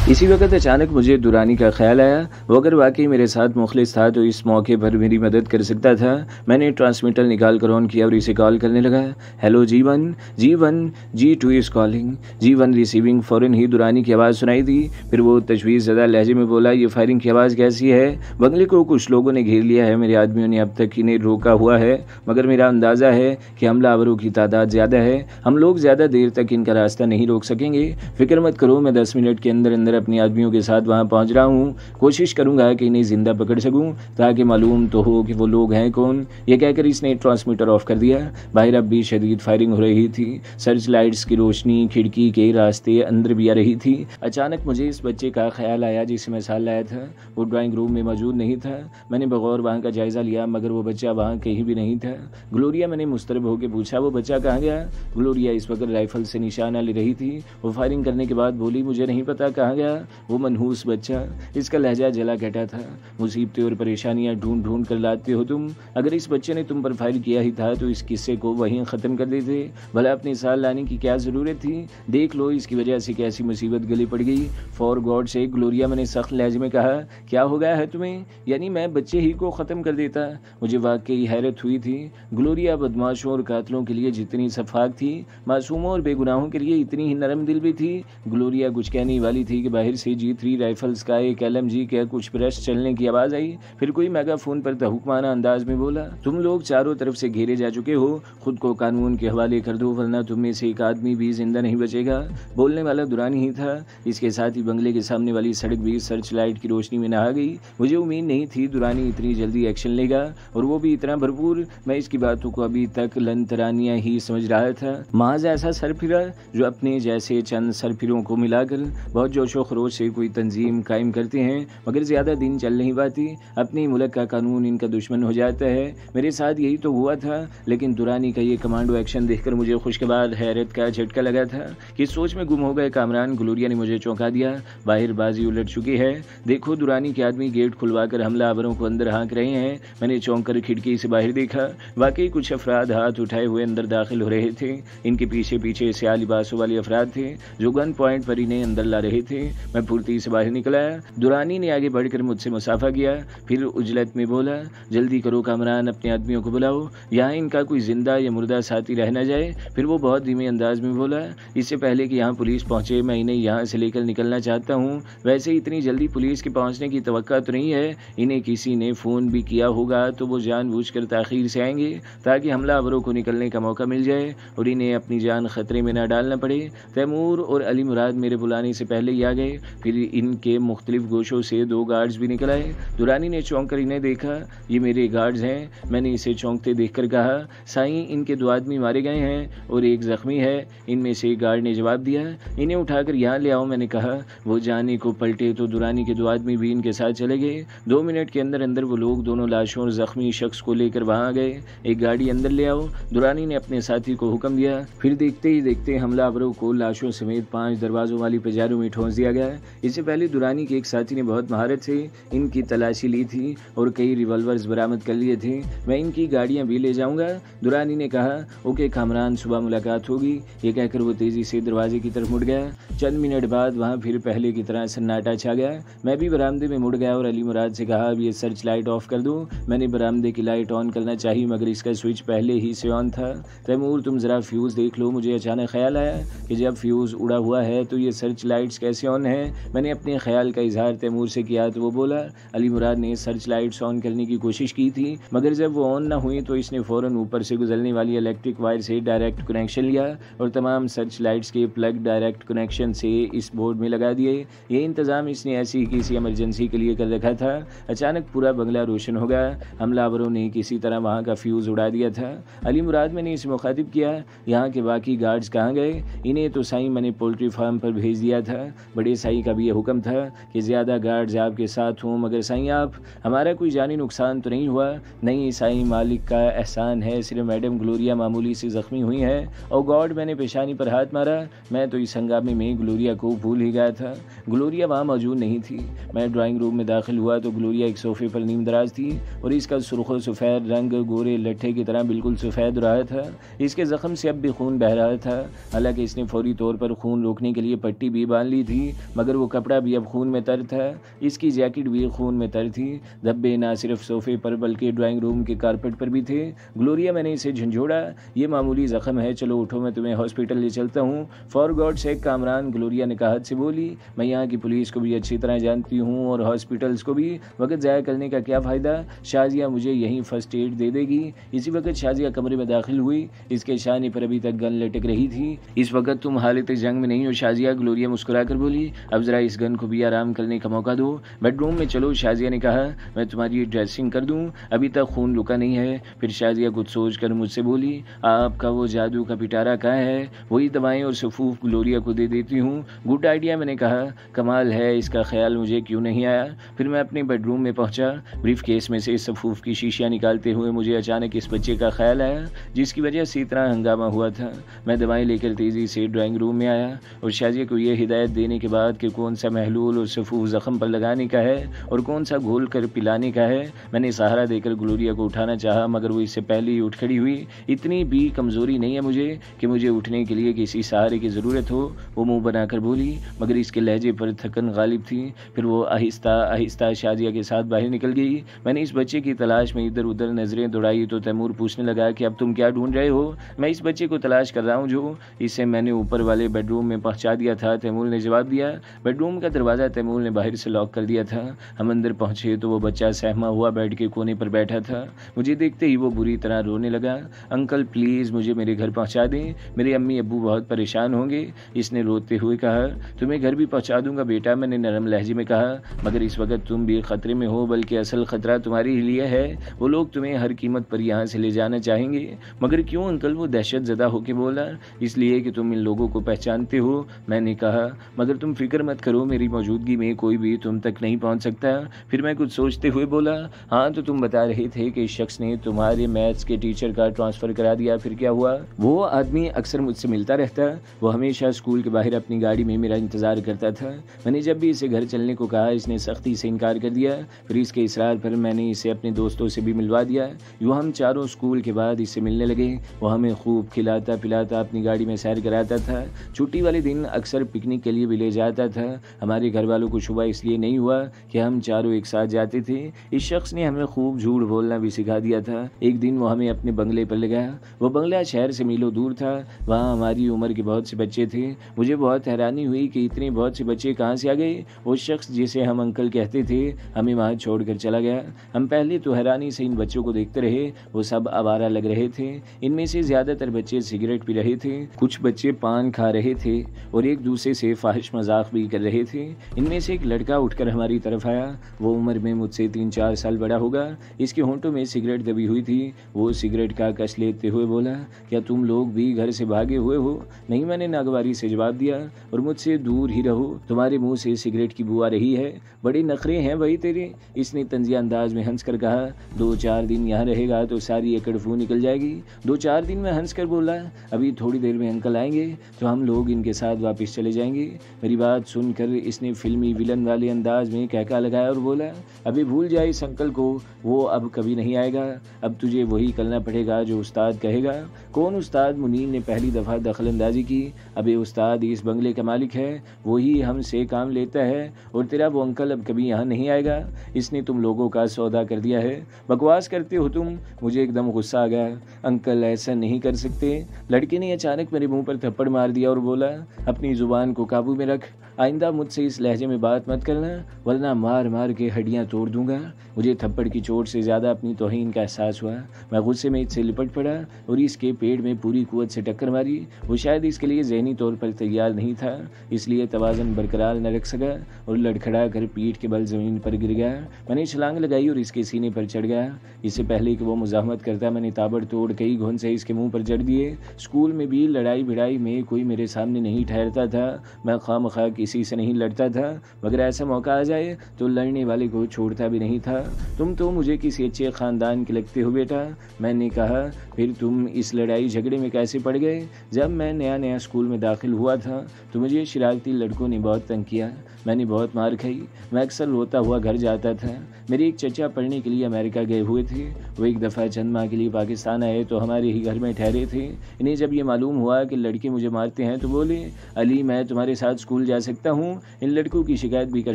इसी वक़्त अचानक मुझे दुरानी का ख़्याल आया, वो अगर वाक़ई मेरे साथ मुख़लिस था तो इस मौके पर मेरी मदद कर सकता था। मैंने ट्रांसमीटर निकाल कर ऑन किया और इसे कॉल करने लगा। Hello G1, G1, G2 is calling, G1 receiving. फ़ौरन ही दुरानी की आवाज़ सुनाई दी। फिर वो तशवीश ज़दा लहजे में बोला, ये फायरिंग की आवाज़ कैसी है? बंगले को कुछ लोगों ने घेर लिया है, मेरे आदमियों ने अब तक इन्हें रोका हुआ है, मगर मेरा अंदाज़ा है कि हमलावरों की तादाद ज़्यादा है। हम लोग ज़्यादा देर तक इनका रास्ता नहीं रोक सकेंगे। फ़िक्र मत करो, मैं 10 मिनट के अंदर अंदर अपने आदमियों के साथ वहां पहुंच रहा हूं। कोशिश करूंगा कि इन्हें जिंदा पकड़ सकूं ताकि मालूम तो हो कि वो लोग हैं कौन। ये कहकर इसने ट्रांसमीटर ऑफ कर दिया। बाहर अब भी शदीद फायरिंग हो रही थी। सर्च लाइट्स की रोशनी खिड़की के रास्ते अंदर भी आ रही थी। अचानक मुझे इस बच्चे का ख्याल आया जिसे मैं साल लाया था। वो ड्राइंग रूम में मौजूद नहीं था। मैंने बगौर वहाँ का जायजा लिया, मगर वो बच्चा वहाँ कहीं भी नहीं था। ग्लोरिया, मैंने मुस्तरब होकर पूछा, वो बच्चा कहाँ गया? ग्लोरिया इस वक्त राइफल से निशाना ले रही थी। वो फायरिंग करने के बाद बोली, मुझे नहीं पता कहाँ गया वो मनहूस बच्चा। इसका लहजा जला कहता था, मुसीबतें और परेशानियां ढूंढ ढूंढ कर लाते हो तुम। अगर इस बच्चे ने तुम पर फायर किया ही था तो इस किस्से को वहीं ख़त्म कर देते। भला अपने साल लाने की क्या ज़रूरत थी? देख लो इसकी वजह से कैसी मुसीबत गली पड़ गई। फॉर गॉड से ग्लोरिया, मैंने सख्त लहजे में कहा, क्या हो गया है तुम्हें? यानी मैं बच्चे ही को ख़त्म कर देता? मुझे वाकई हैरत हुई थी। ग्लोरिया बदमाशों और कातलों के लिए जितनी सफाक थी, मासूमों और बेगुनाहों के लिए इतनी ही नरम दिल भी थी। ग्लोरिया कुछ कहने वाली थी कि बाहर से G3 राइफल्स का एक LMG के कुछ ब्रश चलने की आवाज़ आई। फिर कोई मेगाफोन पर तहुकमाना अंदाज में बोला, तुम लोग चारों तरफ से घेरे जा चुके हो, खुद को कानून के हवाले कर दो वरना तुम में से एक आदमी भी जिंदा नहीं बचेगा। बोलने वाला दुरानी ही था। इसके साथ ही बंगले के सामने वाली सड़क भी सर्च लाइट की रोशनी में नहा गई। मुझे उम्मीद नहीं थी दुरानी इतनी जल्दी एक्शन लेगा, और वो भी इतना भरपूर। मैं इसकी बातों को अभी तक लंतरानियां ही समझ रहा था। माज ऐसा सरफिरा जो अपने जैसे चंद सरफिरों को मिलाकर बहुत जोशो खरोश से कोई तंजीम कायम करते हैं, मगर ज़्यादा दिन चल नहीं पाती। अपने मुल्क का कानून इनका दुश्मन हो जाता है। मेरे साथ यही तो हुआ था। लेकिन दुरानी का ये कमांडो एक्शन देखकर मुझे खुशगवार हैरत का झटका लगा था कि सोच में गुम हो गए कामरान ग्लोरिया ने मुझे चौंका दिया। बाहर बाजी उलट चुकी है। देखो, दुरानी के आदमी गेट खुलवाकर हमलावरों को अंदर हाँक रहे हैं। मैंने चौंक कर खिड़की से बाहर देखा। वाकई कुछ अफराद हाथ उठाए हुए अंदर दाखिल हो रहे थे। इनके पीछे पीछे स्याह लिबासों वाले अफराद थे जो गन पॉइंट पर इन्हें अंदर ला रहे थे। मैं फुर्ती से बाहर निकला। दुरानी ने आगे बढ़कर मुझसे मुसाफा किया, फिर उजलत में बोला, जल्दी करो कामरान, अपने आदमियों को बुलाओ, यहाँ इनका कोई जिंदा या मुर्दा साथी रह न जाए। फिर वो बहुत धीमे अंदाज में बोला, इससे पहले कि यहाँ पुलिस पहुँचे मैं इन्हें यहाँ से लेकर निकलना चाहता हूँ। वैसे इतनी जल्दी पुलिस के पहुँचने की तवक्का तो नहीं है। इन्हें किसी ने फ़ोन भी किया होगा तो वो जानबूझकर ताख़ीर से आएंगे ताकि हमलावरों को निकलने का मौका मिल जाए और इन्हें अपनी जान खतरे में न डालना पड़े। तैमूर और अली मुराद मेरे बुलाने से पहले ही आ गए। फिर इनके मुख्तलिफ गोशों से 2 गार्ड्स भी निकल आए। दुरानी ने चौंक कर इन्हें देखा। ये मेरे गार्ड्स हैं। मैंने इसे चौंकते देखकर कहा, साईं, इनके 2 आदमी मारे गए हैं और एक जख्मी है। इनमें से एक गार्ड ने जवाब दिया, इन्हें उठाकर यहाँ ले आओ। मैंने कहा। वो जाने को पलटे तो दुरानी के 2 आदमी भी इनके साथ चले गए। 2 मिनट के अंदर अंदर वो लोग दोनों लाशों और जख्मी शख्स को लेकर वहाँ आ गए। एक गाड़ी अंदर ले आओ, दुरानी ने अपने साथी को हुक्म दिया। फिर देखते ही देखते हमलावरों को लाशों समेत 5 दरवाजों वाली पजारों में ठोंस दिया गया। इससे पहले दुरानी के एक साथी ने बहुत महारत से इनकी तलाशी ली थी और कई रिवॉल्वर्स बरामद कर लिए थे। मैं इनकी गाड़ियां भी ले जाऊंगा। दुरानी ने कहा, ओके कामरान, सुबह मुलाकात होगी। ये कहकर वो तेजी से दरवाजे की तरफ मुड़ गया। चंद मिनट बाद वहाँ फिर पहले की तरह सन्नाटा छा गया। मैं भी बरामदे में मुड़ गया और अली मुराद से कहा, अब ये सर्च लाइट ऑफ कर दो। मैंने बरामदे की लाइट ऑन करना चाहिए मगर इसका स्विच पहले ही से ऑन था। तैमूर, तुम ज़रा फ्यूज़ देख लो। मुझे अचानक ख्याल आया कि जब फ्यूज़ उड़ा हुआ है तो ये सर्च लाइट्स कैसे ऑन है। मैंने अपने ख्याल का इजहार तैमूर से किया तो वो बोला, अली मुराद ने सर्च लाइट्स ऑन करने की कोशिश की थी मगर जब वो ऑन ना हुई तो इसने फ़ौरन ऊपर से गुजरने वाली इलेक्ट्रिक वायर से डायरेक्ट कनेक्शन लिया और तमाम सर्च लाइट्स के प्लग डायरेक्ट कनेक्शन से इस बोर्ड में लगा दिए। ये इंतज़ाम इसने ऐसी ही किसी इमरजेंसी के लिए कर रखा था। अचानक पूरा बंगला रोशन हो गया। हमलावरों ने किसी तरह वहाँ का फ्यूज़ उड़ा दिया था। अली मुराद, मैंने इसे मुखातिब किया, यहाँ के बाकी गार्ड्स कहाँ गए? इन्हें तो साईं मैंने पोल्ट्री फार्म पर भेज दिया था। बड़े साईं का भी ये हुक्म था कि ज़्यादा गार्ड्स आपके साथ हों, मगर साईं आप, हमारा कोई जानी नुकसान तो नहीं हुआ? नहीं साईं, मालिक का एहसान है, सिर्फ मैडम ग्लोरिया मामूली से ज़ख्मी हुई हैं। और गॉड, मैंने पेशानी पर हाथ मारा। मैं तो इस हंगामे में ग्लोरिया को भूल ही गया था। ग्लोरिया वहाँ मौजूद नहीं थी। मैं ड्राइंग रूम में दाखिल हुआ तो ग्लोरिया एक सोफे पर नीम दराज थी और इसका सुर्ख सफ़ेद रंग गोरे लट्ठे की तरह बिल्कुल सफ़ेद रहा था। इसके ज़ख्म से अब भी खून बह रहा था। हालांकि इसने फौरी तौर पर खून रोकने के लिए पट्टी भी बांध ली थी मगर वो कपड़ा भी अब खून में तर था, इसकी जैकेट भी खून में तर थी। धब्बे ना सिर्फ सोफे पर बल्कि ड्राइंग रूम के कारपेट पर भी थे। ग्लोरिया, मैंने इसे झंझोड़ा, ये मामूली जख्म है, चलो उठो, मैं तुम्हें हॉस्पिटल ले चलता हूँ। For God sake Kamran, Gloria ने कहा से बोली, मैं यहाँ की पुलिस को भी अच्छी तरह जानती हूँ और हॉस्पिटल्स को भी, वक्त ज़ाया करने का क्या फ़ायदा, शाजिया मुझे यहीं फर्स्ट एड दे देगी। इसी वक्त शाजिया कमरे में दाखिल हुई, इसके शाने पर अभी तक गन लटक रही थी। इस वक्त तुम हालत जंग में नहीं हो शाजिया, ग्लोरिया मुस्कुरा कर बोली, अब जरा इस गन को भी आराम करने का मौका दो। बेडरूम में चलो, शाजिया ने कहा, मैं तुम्हारी ड्रेसिंग कर दूं, अभी तक खून रुका नहीं है। फिर शाजिया कुछ सोच कर मुझसे बोली, आपका वो जादू का पिटारा कहाँ है, वही दवाएं और सफूफ ग्लोरिया को दे देती हूँ। गुड आइडिया, मैंने कहा, कमाल है, इसका ख्याल मुझे क्यों नहीं आया। फिर मैं अपने बेडरूम में पहुंचा, ब्रीफ केस में से सफूफ की शीशियाँ निकालते हुए मुझे अचानक इस बच्चे का ख्याल आया जिसकी वजह से इतना हंगामा हुआ था। मैं दवाएं लेकर तेजी से ड्राइंग रूम में आया और शाजिया को यह हिदायत देने के बाद कि कौन सा महलूल और सफूफ जख्म पर लगाने का है और कौन सा घोल कर पिलाने का है, मैंने सहारा देकर ग्लोरिया को उठाना चाहा, मगर वो इससे पहले ही उठ खड़ी हुई। इतनी भी कमजोरी नहीं है मुझे कि मुझे उठने के लिए किसी सहारे की ज़रूरत हो, वो मुंह बनाकर बोली, मगर इसके लहजे पर थकन गालिब थी। फिर वो आहिस्ता आहिस्ता शाजिया के साथ बाहर निकल गई। मैंने इस बच्चे की तलाश में इधर उधर नजरें दौड़ाई तो तैमूर पूछने लगा कि अब तुम क्या ढूंढ रहे हो। मैं इस बच्चे को तलाश कर रहा हूँ जो इसे मैंने ऊपर वाले बेडरूम में पहुंचा दिया था, तैमूर ने जवाब दिया। बेडरूम का दरवाज़ा तैमूर ने बाहर से लॉक कर दिया था। हम अंदर पहुंचे तो वो बच्चा सहमा हुआ बेड के कोने पर बैठा था। मुझे देखते ही वो बुरी तरह रोने लगा। अंकल प्लीज़ मुझे मेरे घर पहुंचा दें, मेरे अम्मी अब्बू बहुत परेशान होंगे, इसने रोते हुए कहा। तुम्हें घर भी पहुंचा दूंगा बेटा, मैंने नरम लहजे में कहा, मगर इस वक्त तुम भी खतरे में हो, बल्कि असल खतरा तुम्हारे ही लिए है। वो लोग तुम्हें हर कीमत पर यहाँ से ले जाना चाहेंगे। मगर क्यों अंकल, वो दहशत ज़दा होकर बोला। इसलिए कि तुम इन लोगों को पहचानते हो, मैंने कहा, मगर तुम फिक्र मत करो, मेरी मौजूदगी में कोई भी तुम तक नहीं पहुंच सकता। फिर मैं कुछ सोचते हुए बोला, हाँ तो तुम बता रहे थे कि इस शख्स ने तुम्हारे मैथ्स के टीचर का ट्रांसफ़र करा दिया, फिर क्या हुआ। वो आदमी अक्सर मुझसे मिलता रहता, वो हमेशा स्कूल के बाहर अपनी गाड़ी में मेरा इंतज़ार करता था। मैंने जब भी इसे घर चलने को कहा, इसने सख्ती से इनकार कर दिया। फिर इसके इसरार पर मैंने इसे अपने दोस्तों से भी मिलवा दिया। यूँ हम चारों स्कूल के बाद इससे मिलने लगे। वो हमें खूब खिलाता पिलाता अपनी गाड़ी में सैर कराता था। छुट्टी वाले दिन अक्सर पिकनिक के लिए भी ले जाता था। हमारे घर वालों को शुबा इसलिए नहीं हुआ कि हम चारों एक साथ जाते थे। इस शख्स ने हमें खूब झूठ बोलना भी सिखा दिया था। एक दिन वो हमें अपने बंगले पर ले गया। वो बंगला शहर से मीलों दूर था। वहाँ हमारी उम्र के बहुत से बच्चे थे। मुझे बहुत हैरानी हुई कि इतने बहुत से बच्चे कहाँ से आ गए। वो शख्स जिसे हम अंकल कहते थे हमें वहाँ छोड़कर चला गया। हम पहले तो हैरानी से इन बच्चों को देखते रहे। वो सब आवारा लग रहे थे। इनमें से ज़्यादातर बच्चे सिगरेट पी रहे थे, कुछ बच्चे पान खा रहे थे और एक दूसरे से फाहिश मजाक भी कर रहे थे। इनमें से एक लड़का उठकर हमारी तरफ आया। वो उम्र में मुझसे 3-4 साल बड़ा होगा। इसके होंठों में सिगरेट दबी हुई थी। वो सिगरेट का कश लेते हुए बोला, क्या तुम लोग भी घर से भागे हुए हो। नहीं, मैंने नागवारी से जवाब दिया, और मुझसे दूर ही रहो, तुम्हारे मुंह से सिगरेट की बू आ रही है, बड़े नखरे हैं भाई तेरे। इसने तंजिया अंदाज में हंस कर कहा, 2-4 दिन यहाँ रहेगा तो सारी एकड़ फू निकल जाएगी। 2-4 दिन में हंस कर बोला, अभी थोड़ी देर में अंकल आएंगे तो हम लोग इनके साथ वापस चले जाएंगे। मेरी बात सुनकर इसने फिल्मी विलन वाले अंदाज में कहका लगाया और बोला, अभी भूल जाए इस अंकल को, वो अब कभी नहीं आएगा। अब तुझे वही करना पड़ेगा जो उस्ताद कहेगा। कौन उस्ताद? मुनीर ने पहली दफ़ा दखलंदाजी की। अबे उस्ताद इस बंगले का मालिक है, वही हमसे काम लेता है, और तेरा वो अंकल अब कभी यहाँ नहीं आएगा। इसने तुम लोगों का सौदा कर दिया है। बकवास करते हो तुम। मुझे एकदम गुस्सा आ गया। अंकल ऐसा नहीं कर सकते। लड़के ने अचानक मेरे मुंह पर थप्पड़ मार दिया और बोला, अपनी जुबान को काबू में रख, आइंदा मुझसे इस लहजे में बात मत करना, वरना मार मार के हड्डियां तोड़ दूंगा। मुझे थप्पड़ की चोट से ज़्यादा अपनी तौहीन का एहसास हुआ। मैं गुस्से में इससे लिपट पड़ा और इसके पेट में पूरी कुव्वत से टक्कर मारी। वो शायद इसके लिए ज़हनी तौर पर तैयार नहीं था, इसलिए तवाज़न बरकरार न रख सका और लड़खड़ा कर पीठ के बल ज़मीन पर गिर गया। मैंने छलांग लगाई और इसके सीने पर चढ़ गया। इससे पहले कि वो मुज़ाहमत करता, मैंने ताबड़तोड़ कई घुन से इसके मुँह पर जड़ दिए। स्कूल में भी लड़ाई भिड़ाई में कोई मेरे सामने नहीं ठहरता था। मैं खामखा किसी से नहीं लड़ता था, मगर ऐसा मौका आ जाए तो लड़ने वाले को छोड़ता भी नहीं था। तुम तो मुझे किसी अच्छे ख़ानदान के लगते हो बेटा, मैंने कहा। फिर तुम इस लड़ाई झगड़े में कैसे पड़ गए? जब मैं नया नया स्कूल में दाखिल हुआ था तो मुझे शरारती लड़कों ने बहुत तंग किया। मैंने बहुत मार खाई। मैं अक्सर रोता हुआ घर जाता था। मेरे एक चचा पढ़ने के लिए अमेरिका गए हुए थे। वो एक दफ़ा चंद माह के लिए पाकिस्तान आए तो हमारे ही घर में ठहरे थे। इन्हें जब ये मालूम हुआ कि लड़के मुझे मारते हैं तो बोले, अली मैं तुम्हारे साथ स्कूल स्कूल जा सकता हूँ, इन लड़कों की शिकायत भी कर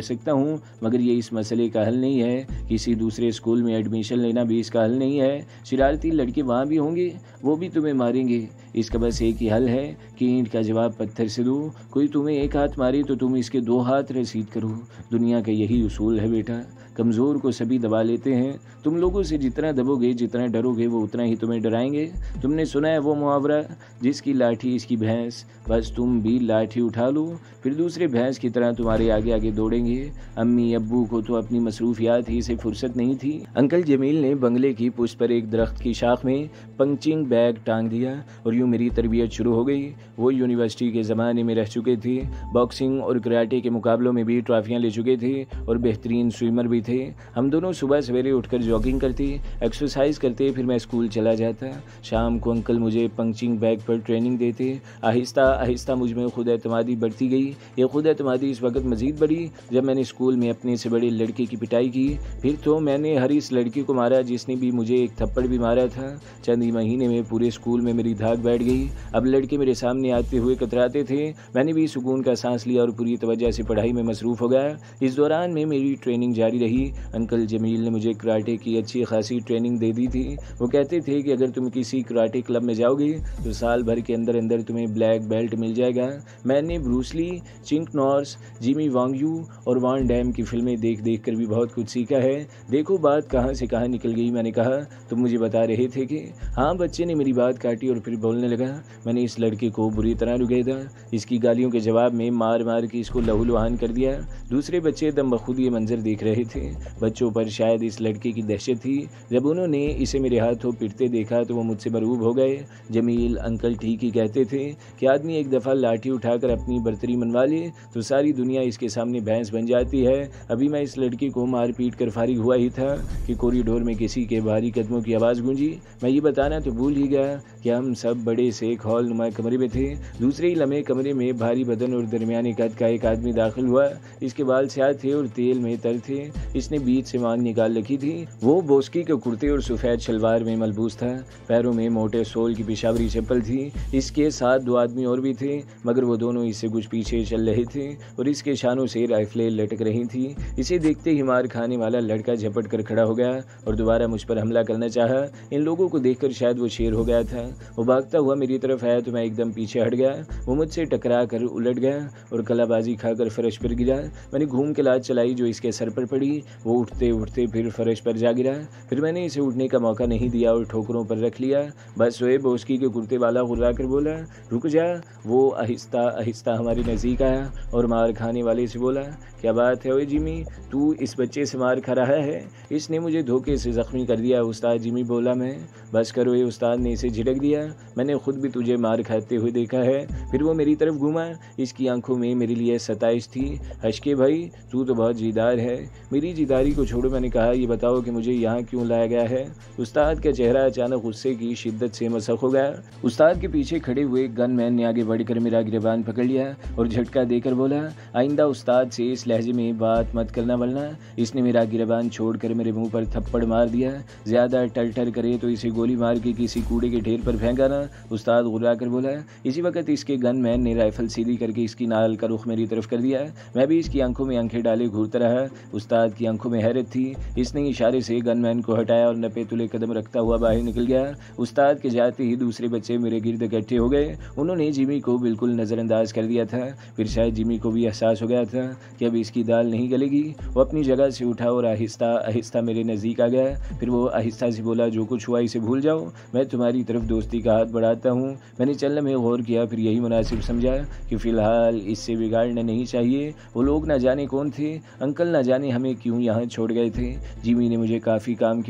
सकता हूँ, मगर ये इस मसले का हल नहीं है। किसी दूसरे स्कूल में एडमिशन लेना भी इसका हल नहीं है। शरारती लड़के वहाँ भी होंगे, वो भी तुम्हें मारेंगे। इसका बस एक ही हल है कि ईंट का जवाब पत्थर से दो। कोई तुम्हें एक हाथ मारे तो तुम इसके 2 हाथ रसीद करो। दुनिया का यही उसूल है बेटा। कमज़ोर को सभी दबा लेते हैं। तुम लोगों से जितना दबोगे, जितना डरोगे, वो उतना ही तुम्हें डराएंगे। तुमने सुना है वो मुहावरा, जिसकी लाठी इसकी भैंस। बस तुम भी लाठी उठा लो, फिर दूसरे भैंस की तरह तुम्हारे आगे आगे दौड़ेंगे। अम्मी अब्बू को तो अपनी मसरूफियात ही से फुर्सत नहीं थी। अंकल जमील ने बंगले की पुष्ट पर एक दरख्त की शाख में पंचिंग बैग टांग दिया और यूं मेरी तरबियत शुरू हो गई। वो यूनिवर्सिटी के ज़माने में रह चुके थे, बॉक्सिंग और कराटे के मुकाबलों में भी ट्रॉफियाँ ले चुके थे और बेहतरीन स्विमर भी थे। हम दोनों सुबह सवेरे उठकर जॉगिंग करते, एक्सरसाइज करते, फिर मैं स्कूल चला जाता। शाम को अंकल मुझे पंचिंग बैग पर ट्रेनिंग देते। आहिस्ता आहिस्ता मुझ में खुद एतमादी बढ़ती गई। ये खुद एतमादी इस वक्त मज़ीद बढ़ी जब मैंने स्कूल में अपने से बड़े लड़के की पिटाई की। फिर तो मैंने हर इस लड़की को मारा जिसने भी मुझे एक थप्पड़ भी मारा था। चंद ही महीने में पूरे स्कूल में मेरी धाक बैठ गई। अब लड़के मेरे सामने आते हुए कतराते थे। मैंने भी सुकून का सांस लिया और पूरी तवज्जो से पढ़ाई में मसरूफ़ हो गया। इस दौरान में मेरी ट्रेनिंग जारी रही। अंकल जमील ने मुझे कराटे की अच्छी खासी ट्रेनिंग दे दी थी। वो कहते थे कि अगर तुम किसी कराटे क्लब में जाओगे तो साल भर के अंदर अंदर तुम्हें ब्लैक बेल्ट मिल जाएगा। मैंने Bruce Lee, Chuck Norris, Jimmy Wang Yu और वान डैम की फिल्में देख देख कर भी बहुत कुछ सीखा है। देखो बात कहाँ से कहाँ निकल गई। मैंने कहा, तुम मुझे बता रहे थे कि। हाँ, बच्चे ने मेरी बात काटी और फिर बोलने लगा। मैंने इस लड़के को बुरी तरह रुगेदा। इसकी गालियों के जवाब में मार मार के इसको लहूलुहान कर दिया। दूसरे बच्चे दम बखुद ये मंजर देख रहे थे। बच्चों पर शायद इस लड़के की दहशत थी। जब उन्होंने इसे मेरे हाथों पिटते देखा तो वो मुझसे मरूब हो गए। जमील अंकल ठीक ही कहते थे कि आदमी एक दफ़ा लाठी उठाकर अपनी बर्तरी मनवा ले तो सारी दुनिया इसके सामने भैंस बन जाती है। अभी मैं इस लड़की को मार पीट कर फारिग हुआ ही था कि कॉरिडोर में किसी के भारी कदमों की आवाज़ गूंजी। मैं ये बताना तो भूल ही गया कि हम सब बड़े से एक हॉल नुमा कमरे में थे। दूसरे ही लम्हे कमरे में भारी बदन और दरमियाने कद का एक आदमी दाखिल हुआ। इसके बाल स्याह थे और तेल में तर थे। इसने बीच से मांग निकाल रखी थी। वो बोस्की के कुर्ते और सफ़ेद शलवार में मलबूस था। पैरों में मोटे सोल की पेशावरी चप्पल थी। इसके साथ 2 आदमी और भी थे, मगर वो दोनों इससे कुछ पीछे चल रहे थे और इसके शानों से राइफलें लटक रही थी। इसे देखते ही मार खाने वाला लड़का झपट कर खड़ा हो गया और दोबारा मुझ पर हमला करना चाहा। इन लोगों को देखकर शायद वो शेर हो गया था। वो भागता हुआ मेरी तरफ आया तो मैं एकदम पीछे हट गया। वो मुझसे टकरा कर उलट गया और कलाबाजी खाकर फर्श पर गिरा। मैंने घूम के लात चलाई जो इसके सर पर पड़ी। वो उठते उठते फिर फर्श पर जा गिरा। फिर मैंने इसे उठने का मौका नहीं दिया और ठोकरों पर रख लिया। बस शोएब बोस्की के कुर्ते वाला गुर्रा कर बोला, रुक जा। वो आहिस्ता आहिस्ता हमारे नज़दीक आया और मार खाने वाले से बोला, क्या बात है ओए जिमी, तू इस बच्चे से मार खा रहा है? इसने मुझे धोखे से ज़ख्मी कर दिया उस्ताद। जिमी बोला। मैं। बस करो, ये उस्ताद ने इसे झिड़क दिया। मैंने खुद भी तुझे मार खाते हुए देखा है। फिर वो मेरी तरफ घूमा। इसकी आंखों में मेरे लिए सताइश थी। हशके भाई, तू तो बहुत जीदार है। मेरी जीदारी को छोड़ो, मैंने कहा, ये बताओ कि मुझे यहाँ क्यों लाया गया है? उस्ताद का चेहरा अचानक गुस्से की शिद्दत से मसख हो गया। उस्ताद के पीछे खड़े हुए गनमैन ने आगे बढ़कर मेरा गिरबान पकड़ लिया और झटका देकर बोला, आइंदा उस्ताद से इस लहजे में बात मत करना वरना। इसने मेरा गिरबान छोड़कर मेरे मुंह पर थप्पड़ मार दिया। ज्यादा टल करे तो इसे गोली मार के किसी कूड़े के ढेर पर फेंका ना, उस्ताद गुर्रा कर बोला। इसी वक्त इसके गनमैन ने राइफल सीधी करके इसकी नाल का रुख मेरी तरफ कर दिया। मैं भी इसकी आंखों में आंखें डाले घूरता रहा। उस्ताद की आंखों में हैरत थी। इसने इशारे से गनमैन को हटाया और नपे तुले कदम रखता हुआ बाहर निकल गया। उस्ताद के जाते ही दूसरे बच्चे मेरे गिर्द इकट्ठे हो गए। उन्होंने जिमी को बिल्कुल नज़रअंदाज कर दिया था। फिर शायद जिमी को भी एहसास हो गया था कि अब इसकी दाल नहीं गलेगी। वो अपनी जगह से उठा और आहिस्ता आहिस्ता मेरे नज़दीक आ गया। फिर वो आहिस्ता से बोला, जो कुछ हुआ इसे भूल जाओ, मैं तुम्हारी तरफ दोस्ती का हाथ बढ़ाता हूँ। मैंने चलने में गौर किया, फिर यही मुनासिब समझा कि फ़िलहाल इससे बिगाड़ना नहीं चाहिए। वो लोग ना जाने कौन थे, अंकल ना जाने हमें क्यों यहाँ छोड़ गए थे। जिमी से मुझे काफ़ी काम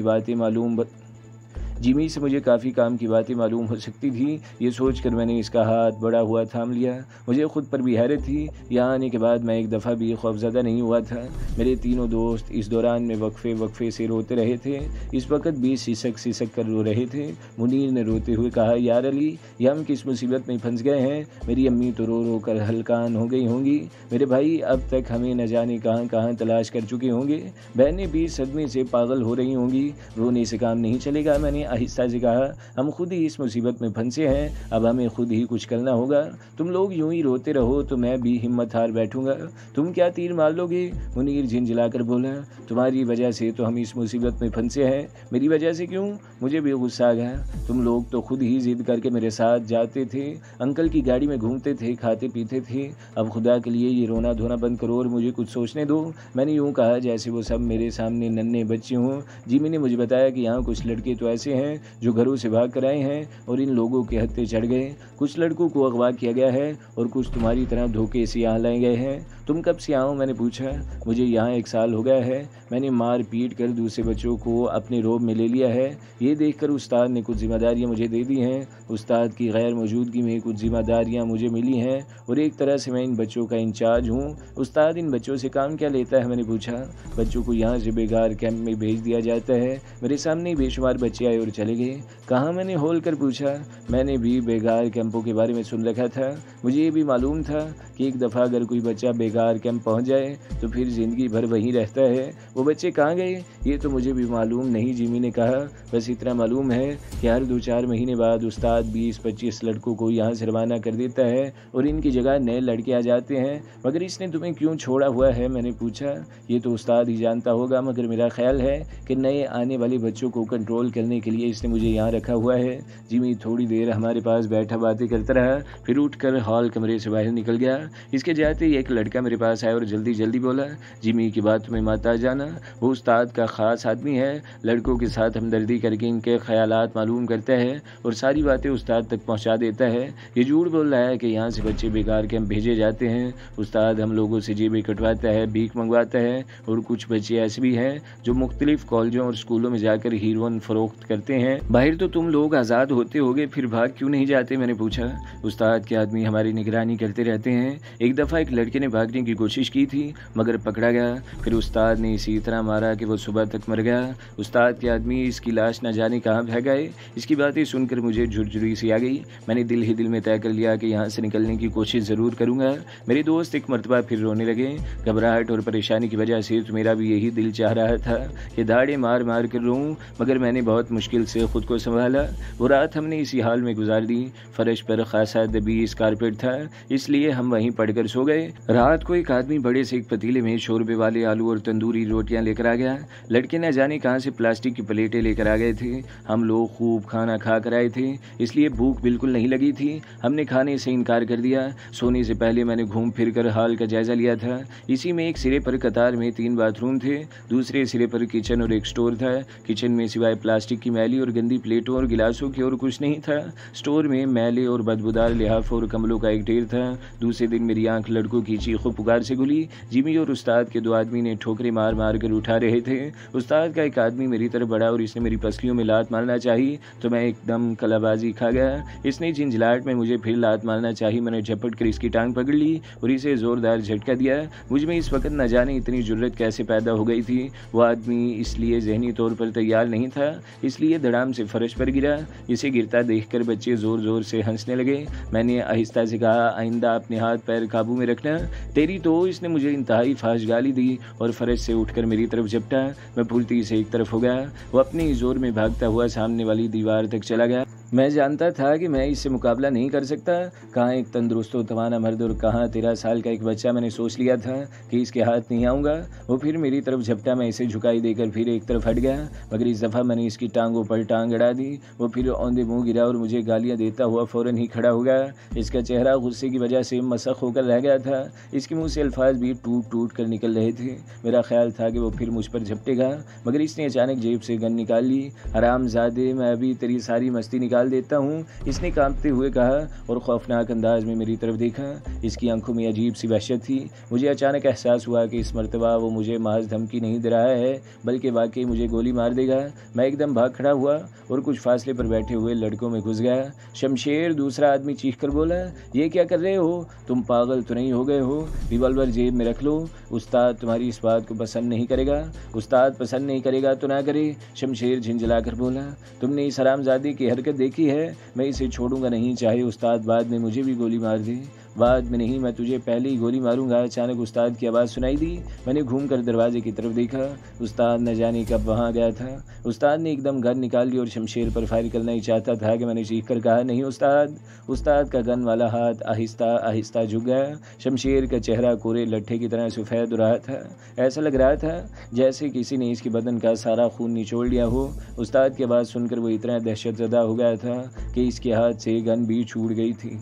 की बातें मालूम हो सकती थी। ये सोचकर मैंने इसका हाथ बड़ा हुआ थाम लिया। मुझे खुद पर भी हैरत थी। यहाँ आने के बाद मैं एक दफ़ा भी खौफज़दा नहीं हुआ था। मेरे तीनों दोस्त इस दौरान में वक्फे से रोते रहे थे। इस वक्त भी सिसक कर रो रहे थे। मुनीर ने रोते हुए कहा, यार अली, ये हम किस मुसीबत में फंस गए हैं। मेरी अम्मी तो रो रो कर हलकान हो गई होंगी। मेरे भाई अब तक हमें न जाने कहाँ कहाँ तलाश कर चुके होंगे। बहनें भी सदमे से पागल हो रही होंगी। रोने से काम नहीं चलेगा। मैंने आहिस्ता से कहा, हम खुद ही इस मुसीबत में फंसे हैं, अब हमें खुद ही कुछ करना होगा। तुम लोग यूं ही रोते रहो तो मैं भी हिम्मत हार बैठूंगा। तुम क्या तीर मार लोगे? मुनीर झिंझिलाकर बोला, तुम्हारी वजह से तो हम इस मुसीबत में फंसे हैं। मेरी वजह से क्यों? मुझे भी गुस्सा आ गया। तुम लोग तो खुद ही जिद करके मेरे साथ जाते थे, अंकल की गाड़ी में घूमते थे, खाते पीते थे। अब खुदा के लिए ये रोना धोना बंद करो और मुझे कुछ सोचने दो। मैंने यूं कहा जैसे वो सब मेरे सामने नन्हे बच्चे हों। जिमी ने मुझे बताया कि यहाँ कुछ लड़के तो ऐसे हैं जो घरों से भाग कर आए हैं और इन लोगों के हत्थे चढ़ गए। कुछ लड़कों को अगवा किया गया है और कुछ तुम्हारी तरह धोखे से यहाँ लाए गए हैं। तुम कब से आओ? मैंने पूछा। मुझे यहाँ 1 साल हो गया है। मैंने मार पीट कर दूसरे बच्चों को अपने रोब में ले लिया है। ये देखकर उस्ताद ने कुछ जिम्मेदारियाँ मुझे दे दी हैं। उस्ताद की गैर मौजूदगी में कुछ जिम्मेदारियाँ मुझे मिली हैं और एक तरह से मैं इन बच्चों का इंचार्ज हूँ। उस्ताद इन बच्चों से काम क्या लेता है? मैंने पूछा। बच्चों को यहाँ से बेगार कैंप में भेज दिया जाता है। मेरे सामने बेशुमार बच्चे आए और चले गए। कहाँ? मैंने होल कर पूछा। मैंने भी बेगार कैंपों के बारे में सुन रखा था। मुझे ये भी मालूम था कि एक दफ़ा अगर कोई बच्चा बेगार कैंप पहुँच जाए तो फिर ज़िंदगी भर वहीं रहता है। वो बच्चे कहाँ गए? ये तो मुझे भी मालूम नहीं, जिमी ने कहा। बस इतना मालूम है कि हर 2-4 महीने बाद उस्ताद 20-25 लड़कों को यहाँ से रवाना कर देता है और इनकी जगह नए लड़के आ जाते हैं। मगर इसने तुम्हें क्यों छोड़ा हुआ है? मैंने पूछा। ये तो उस्ताद ही जानता होगा, मगर मेरा ख्याल है कि नए आने वाले बच्चों को कंट्रोल करने के लिए इसने मुझे यहाँ रखा हुआ है। जिमी थोड़ी देर हमारे पास बैठा बातें करता रहा, फिर उठकर हॉल कमरे से बाहर निकल गया। इसके जाते ही एक लड़का मेरे पास आया और जल्दी जल्दी बोला, जिमी की बात में मत आ जाना, वो उस्ताद का ख़ास आदमी है। लड़कों के साथ हमदर्दी करके इनके ख्यालात मालूम करता है और सारी बातें उस्ताद तक पहुंचा देता है। ये झूठ बोल रहा है कि यहाँ से बच्चे बेकार कैंप भेजे जाते हैं। उस्ताद हम लोगों से जेबें कटवाता है, भीख मंगवाता है और कुछ बच्चे ऐसे भी हैं जो मुख्तलिफ कॉलेजों और स्कूलों में जाकर हीरोइन फरोख्त करते हैं। बाहर तो तुम लोग आज़ाद होते होगे, फिर भाग क्यों नहीं जाते? मैंने पूछा। उस्ताद के आदमी हमारी निगरानी करते रहते हैं। एक दफ़ा एक लड़के ने भागने की कोशिश की थी मगर पकड़ा गया। फिर उस्ताद ने इसी तरह मारा कि वो सुबह तक मर गया। उस्ताद के आदमी इसकी लाश न जाने कहाँ भाग गए। इसकी बातें सुनकर मुझे झुरझुरी सी आ गई। मैंने दिल ही दिल में तय कर लिया कि यहाँ से निकलने की कोशिश ज़रूर करूँगा। मेरे दोस्त एक मरतबा फिर रोने लगे। घबराहट और परेशानी की वजह से तो मेरा भी यही दिल चाह रहा था कि दाड़े मार मार कर रोऊं, मगर मैंने बहुत मुश्किल से खुद को संभाला। वो रात हमने इसी हाल में गुजार दी। फर्श पर खासा दबीज कारपेट था, इसलिए हम वहीं पड़कर सो गए। रात को एक आदमी बड़े से एक पतीले में शोरबे वाले आलू और तंदूरी रोटियां लेकर आ गया। लड़के न जाने कहाँ से प्लास्टिक की प्लेटें लेकर आ गए थे। हम लोग खूब खाना खा कर आए थे, इसलिए भूख बिल्कुल नहीं लगी थी। हमने खाने से इनकार कर दिया। सोने से पहले मैंने घूम फिर कर हाल का जायजा लिया था। इसी में एक सिरे पर कतार में 3 बाथरूम थे, दूसरे सिरे पर किचन और एक स्टोर था। किचन में सिवाय प्लास्टिक की मैली और गंदी प्लेटों और गिलासों की और कुछ नहीं था। स्टोर में मैले और बदबूदार लिहाफ और कम्बलों का एक ढेर था। दूसरे दिन मेरी आंख लड़कों की चीखों पुकार से खुली। जिमी और उस्ताद के 2 आदमी ने ठोकरे मार मार कर उठा रहे थे। उस्ताद का एक आदमी मेरी तरफ बढ़ा और इसने मेरी पसलियों में लात मारना चाहिए तो मैं एकदम कलाबाजी खा गया। इसने झिंझलाहट में मुझे फिर लात मारना चाहिए। मैंने झपट कर इसकी टांग पकड़ ली और इसे जोरदार झटका दिया। मुझ में इस वक्त न जाने इतनी जुर्रत कैसे पैदा हो गई थी। वो आदमी इसलिए जहनी तौर पर तैयार नहीं था, इसलिए धड़ाम से फर्श पर गिरा। इसे गिरता देखकर बच्चे जोर जोर से हंसने लगे। मैंने आहिस्ता से कहा, आइंदा अपने हाथ पैर काबू में रखना। तेरी तो। इसने मुझे इंतहाई फाश गाली दी और फर्श से उठकर मेरी तरफ झपटा। मैं फुर्ती से एक तरफ हो गया। वो अपने ही जोर में भागता हुआ सामने वाली दीवार तक चला गया। मैं जानता था कि मैं इससे मुकाबला नहीं कर सकता। कहाँ एक तंदुरुस्त व तवाना मर्द और कहाँ 13 साल का एक बच्चा। मैंने सोच लिया था कि इसके हाथ नहीं आऊँगा। वो फिर मेरी तरफ झपटा। मैं इसे झुकाई देकर फिर एक तरफ हट गया, मगर इस दफ़ा मैंने इसकी टांगों पर टांग अड़ा दी। वो फिर औंधे मुँह गिरा और मुझे गालियाँ देता हुआ फ़ौरन ही खड़ा हो गया। इसका चेहरा गुस्से की वजह से मसख होकर रह गया था। इसके मुँह से अल्फाज भी टूट टूट कर निकल रहे थे। मेरा ख्याल था कि वो फिर मुझ पर झपटेगा, मगर इसने अचानक जेब से गन निकाल ली। हरामजादे, मैं अभी तेरी सारी मस्ती निकाल देता हूँ, इसने कांपते हुए कहा और खौफनाक अंदाज में मेरी तरफ देखा। इसकी आंखों में अजीब सी वहशत थी। मुझे अचानक एहसास हुआ कि इस मर्तबा वो मुझे महज धमकी नहीं दे रहा है, बल्कि वाकई मुझे गोली मार देगा। मैं एकदम भाग खड़ा हुआ और कुछ फासले पर बैठे हुए लड़कों में घुस गया। शमशेर, दूसरा आदमी चीख कर बोला, ये क्या कर रहे हो? तुम पागल तो नहीं हो गए हो? रिवॉल्वर जेब में रख लो। उस्ताद तुम्हारी इस बात को पसंद नहीं करेगा। उस्ताद पसंद नहीं करेगा तो ना करे। शमशेर झिंझला कर बोला, तुमने इस हरामजादी की हरकत देखी है? मैं इसे छोड़ूंगा नहीं, चाहे उस्ताद बाद में मुझे भी गोली मार दे। बाद में नहीं, मैं तुझे पहले ही गोली मारूंगा। अचानक उस्ताद की आवाज़ सुनाई दी। मैंने घूमकर दरवाजे की तरफ देखा। उस्ताद न जाने कब वहाँ गया था। उस्ताद ने एकदम गन निकाल ली और शमशेर पर फायर करना ही चाहता था कि मैंने चीख कर कहा, नहीं उस्ताद। उस्ताद का गन वाला हाथ आहिस्ता आहिस्ता झुक गया। शमशेर का चेहरा कोरे लट्ठे की तरह सफ़ेद हो रहा था। ऐसा लग रहा था जैसे किसी ने इसके बदन का सारा खून निचोड़ लिया हो। उस्ताद की आवाज़ सुनकर वो इतना दहशतज़दा हो गया था कि इसके हाथ से गन भी छूट गई थी।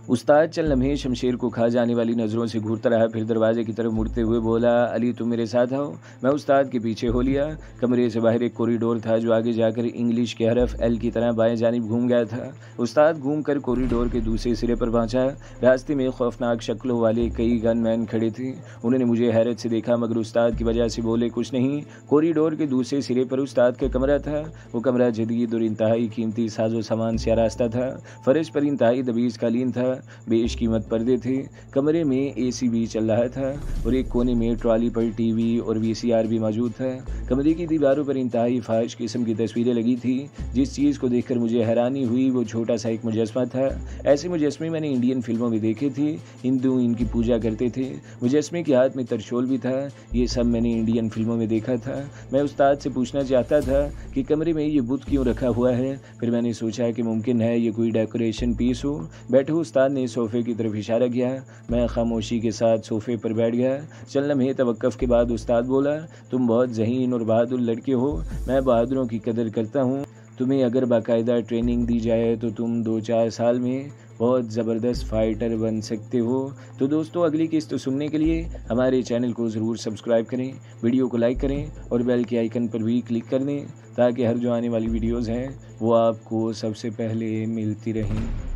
उस्ताद चंद लम्हे शमशेर को खा जाने वाली नज़रों से घूरता रहा, फिर दरवाजे की तरफ मुड़ते हुए बोला, अली तुम मेरे साथ आओ। मैं उस्ताद के पीछे हो लिया। कमरे से बाहर एक कॉरिडोर था जो आगे जाकर इंग्लिश के हरफ एल की तरह बाएं जानिब घूम गया था। उस्ताद घूमकर कॉरिडोर के दूसरे सिरे पर पहुंचा। रास्ते में खौफनाक शक्लों वाले कई गनमैन खड़े थे। उन्होंने मुझे हैरत से देखा मगर उस्ताद की वजह से बोले कुछ नहीं। कॉरिडोर के दूसरे सिरे पर उस्ताद का कमरा था। वो कमरा जदीद और इंतहाई कीमती साजो सामान से आरास्ता था। फर्श पर इंतहाई दबीज कालीन था, बेशकीमत पर्दे थे। कमरे में एसी भी चल रहा था और एक कोने में ट्रॉली पर टीवी और वीसीआर भी मौजूद था। कमरे की दीवारों पर इंतहाई फाहिश किस्म की तस्वीरें लगी थी। जिस चीज़ को देखकर मुझे हैरानी हुई वो छोटा सा एक मुजस्मा था। ऐसे मुजस्मे मैंने इंडियन फिल्मों में देखे थे। हिंदू इनकी पूजा करते थे। मुजस्मे के हाथ में त्रिशूल भी था। ये सब मैंने इंडियन फिल्मों में देखा था। मैं उस्ताद से पूछना चाहता था कि कमरे में ये बुत क्यों रखा हुआ है। फिर मैंने सोचा कि मुमकिन है ये कोई डेकोरेशन पीस हो। बैठे उस्ताद ने सोफे की तरफ इशारा किया। मैं खामोशी के साथ सोफे पर बैठ गया। चंद लम्हे तवक्कुफ के बाद उस्ताद बोला, तुम बहुत ज़हीन और बहादुर लड़के हो। मैं बहादुरों की कदर करता हूँ। तुम्हें अगर बाकायदा ट्रेनिंग दी जाए तो तुम 2-4 साल में बहुत ज़बरदस्त फाइटर बन सकते हो। तो दोस्तों, अगली किस्त सुनने के लिए हमारे चैनल को ज़रूर सब्सक्राइब करें, वीडियो को लाइक करें और बेल के आइकन पर भी क्लिक कर दें ताकि हर जो आने वाली वीडियोज़ हैं वो आपको सबसे पहले मिलती रहें।